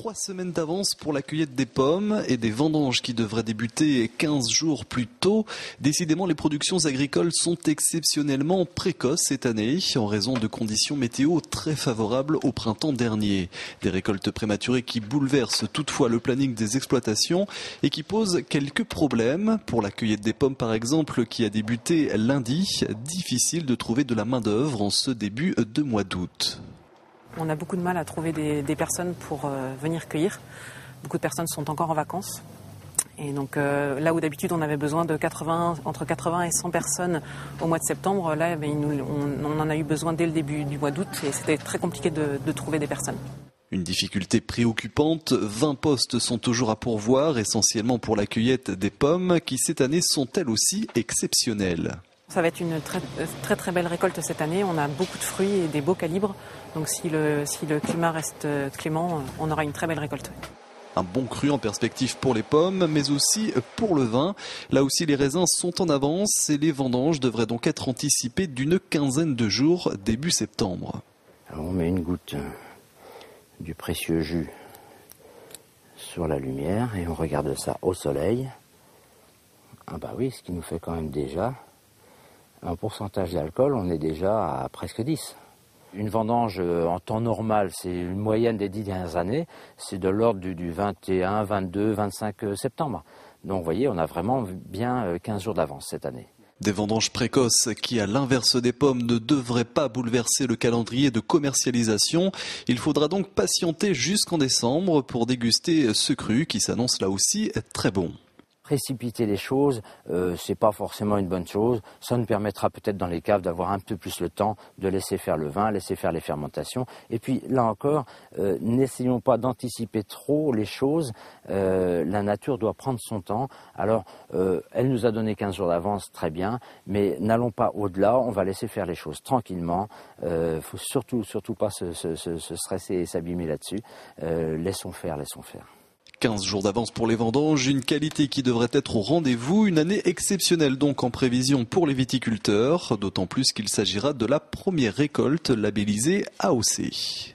3 semaines d'avance pour la cueillette des pommes et des vendanges qui devraient débuter 15 jours plus tôt. Décidément, les productions agricoles sont exceptionnellement précoces cette année en raison de conditions météo très favorables au printemps dernier. Des récoltes prématurées qui bouleversent toutefois le planning des exploitations et qui posent quelques problèmes. Pour la cueillette des pommes par exemple qui a débuté lundi, difficile de trouver de la main-d'œuvre en ce début de mois d'août. On a beaucoup de mal à trouver des personnes pour venir cueillir. Beaucoup de personnes sont encore en vacances. Et donc là où d'habitude on avait besoin de entre 80 et 100 personnes au mois de septembre, là on en a eu besoin dès le début du mois d'août et c'était très compliqué de trouver des personnes. Une difficulté préoccupante, 20 postes sont toujours à pourvoir, essentiellement pour la cueillette des pommes qui cette année sont elles aussi exceptionnelles. Ça va être une très belle récolte cette année. On a beaucoup de fruits et des beaux calibres. Donc si le climat reste clément, on aura une très belle récolte. Un bon cru en perspective pour les pommes, mais aussi pour le vin. Là aussi, les raisins sont en avance et les vendanges devraient donc être anticipées d'une quinzaine de jours début septembre. Alors on met une goutte du précieux jus sur la lumière et on regarde ça au soleil. Ah bah oui, ce qui nous fait quand même déjà un pourcentage d'alcool, on est déjà à presque 10. Une vendange en temps normal, c'est une moyenne des 10 dernières années, c'est de l'ordre du 21, 22, 25 septembre. Donc vous voyez, on a vraiment bien 15 jours d'avance cette année. Des vendanges précoces qui, à l'inverse des pommes, ne devraient pas bouleverser le calendrier de commercialisation. Il faudra donc patienter jusqu'en décembre pour déguster ce cru qui s'annonce là aussi très bon. Précipiter les choses, c'est pas forcément une bonne chose. Ça nous permettra peut-être dans les caves d'avoir un peu plus le temps de laisser faire le vin, laisser faire les fermentations. Et puis là encore, n'essayons pas d'anticiper trop les choses. La nature doit prendre son temps. Alors, elle nous a donné 15 jours d'avance, très bien, mais n'allons pas au-delà. On va laisser faire les choses tranquillement. Faut surtout pas se stresser et s'abîmer là-dessus. Laissons faire. 15 jours d'avance pour les vendanges, une qualité qui devrait être au rendez-vous, une année exceptionnelle donc en prévision pour les viticulteurs, d'autant plus qu'il s'agira de la première récolte labellisée AOC.